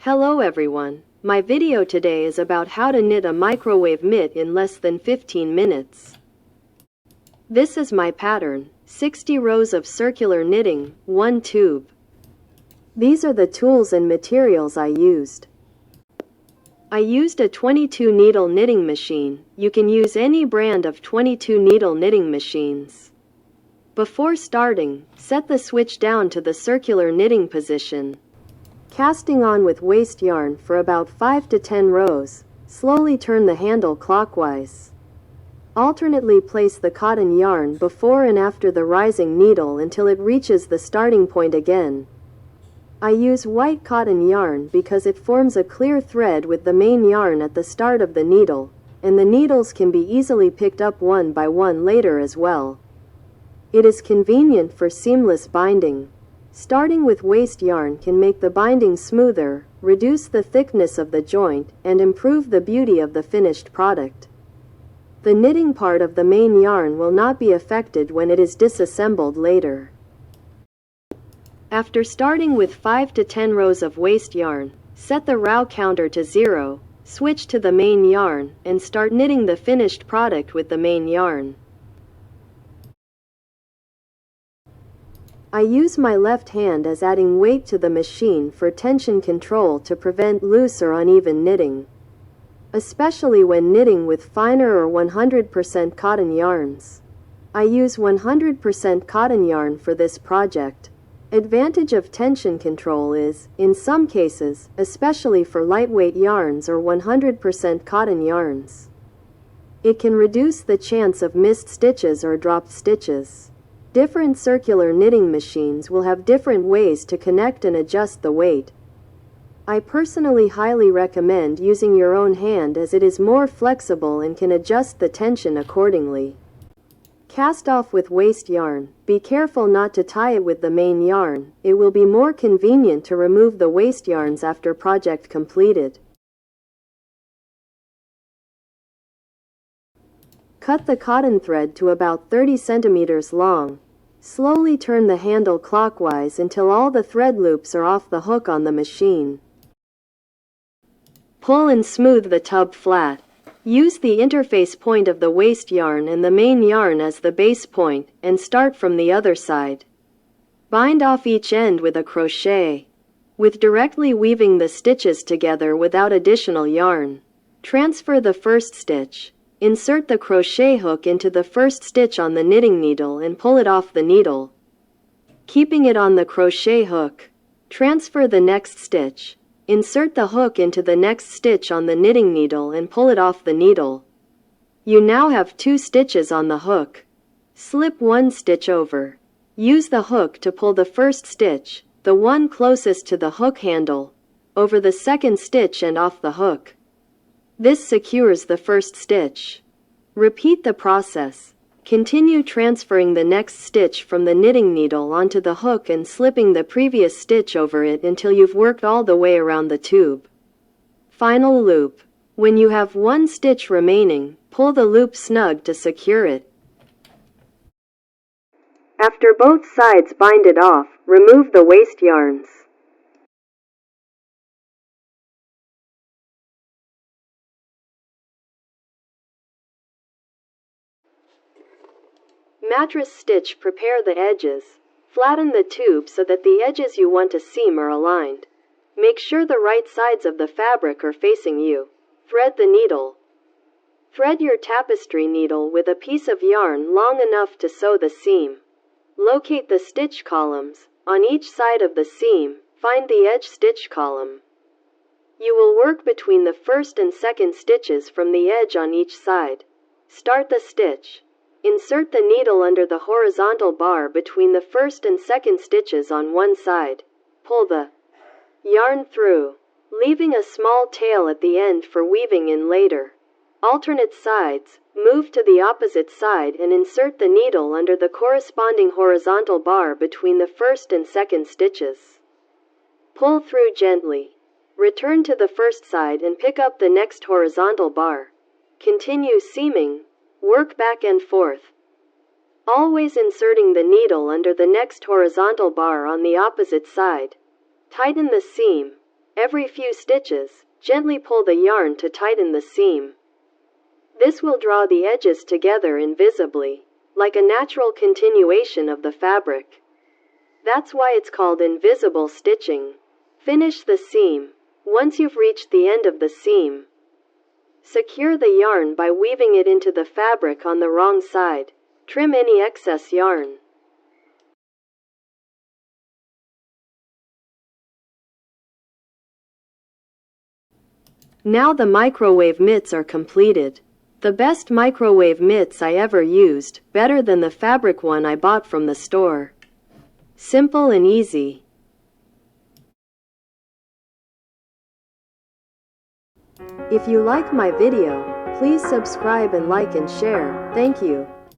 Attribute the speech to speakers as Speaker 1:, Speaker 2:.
Speaker 1: Hello everyone. My video today is about how to knit a microwave mitt in less than 15 minutes. This is my pattern, 60 rows of circular knitting, 1 tube. These are the tools and materials I used. I used a 22 needle knitting machine. You can use any brand of 22 needle knitting machines. Before starting, set the switch down to the circular knitting position. Casting on with waste yarn for about 5 to 10 rows, slowly turn the handle clockwise. Alternately place the cotton yarn before and after the rising needle until it reaches the starting point again. I use white cotton yarn because it forms a clear thread with the main yarn at the start of the needle, and the needles can be easily picked up one by one later as well. It is convenient for seamless binding. Starting with waste yarn can make the binding smoother, reduce the thickness of the joint, and improve the beauty of the finished product. The knitting part of the main yarn will not be affected when it is disassembled later. After starting with 5 to 10 rows of waste yarn, set the row counter to 0, switch to the main yarn, and start knitting the finished product with the main yarn. I use my left hand as adding weight to the machine for tension control to prevent loose or uneven knitting, especially when knitting with finer or 100% cotton yarns. I use 100% cotton yarn for this project. Advantage of tension control is, in some cases, especially for lightweight yarns or 100% cotton yarns, it can reduce the chance of missed stitches or dropped stitches. Different circular knitting machines will have different ways to connect and adjust the weight. I personally highly recommend using your own hand as it is more flexible and can adjust the tension accordingly. Cast off with waste yarn. Be careful not to tie it with the main yarn. It will be more convenient to remove the waste yarns after project completed. Cut the cotton thread to about 30 centimeters long. Slowly turn the handle clockwise until all the thread loops are off the hook on the machine. Pull and smooth the tub flat. Use the interface point of the waste yarn and the main yarn as the base point, and start from the other side. Bind off each end with a crochet, with directly weaving the stitches together without additional yarn. Transfer the first stitch. Insert the crochet hook into the first stitch on the knitting needle and pull it off the needle, keeping it on the crochet hook. Transfer the next stitch. Insert the hook into the next stitch on the knitting needle and pull it off the needle. You now have 2 stitches on the hook. Slip 1 stitch over. Use the hook to pull the first stitch, the one closest to the hook handle, over the second stitch and off the hook. This secures the first stitch. Repeat the process. Continue transferring the next stitch from the knitting needle onto the hook and slipping the previous stitch over it until you've worked all the way around the tube. Final loop. When you have 1 stitch remaining, pull the loop snug to secure it. After both sides binded off, remove the waste yarns. Mattress stitch. Prepare the edges. Flatten the tube so that the edges you want to seam are aligned. Make sure the right sides of the fabric are facing you. Thread the needle. Thread your tapestry needle with a piece of yarn long enough to sew the seam. Locate the stitch columns. On each side of the seam, find the edge stitch column. You will work between the first and second stitches from the edge on each side. Start the stitch. Insert the needle under the horizontal bar between the first and second stitches on one side. Pull the yarn through, leaving a small tail at the end for weaving in later. Alternate sides. Move to the opposite side and insert the needle under the corresponding horizontal bar between the first and second stitches. Pull through gently. Return to the first side and pick up the next horizontal bar. Continue seaming. Work back and forth, always inserting the needle under the next horizontal bar on the opposite side. Tighten the seam. Every few stitches, gently pull the yarn to tighten the seam. This will draw the edges together invisibly, like a natural continuation of the fabric. That's why it's called invisible stitching. Finish the seam. Once you've reached the end of the seam, secure the yarn by weaving it into the fabric on the wrong side. Trim any excess yarn. Now the microwave mitts are completed. The best microwave mitts I ever used, better than the fabric one I bought from the store. Simple and easy. If you like my video, please subscribe and like and share. Thank you.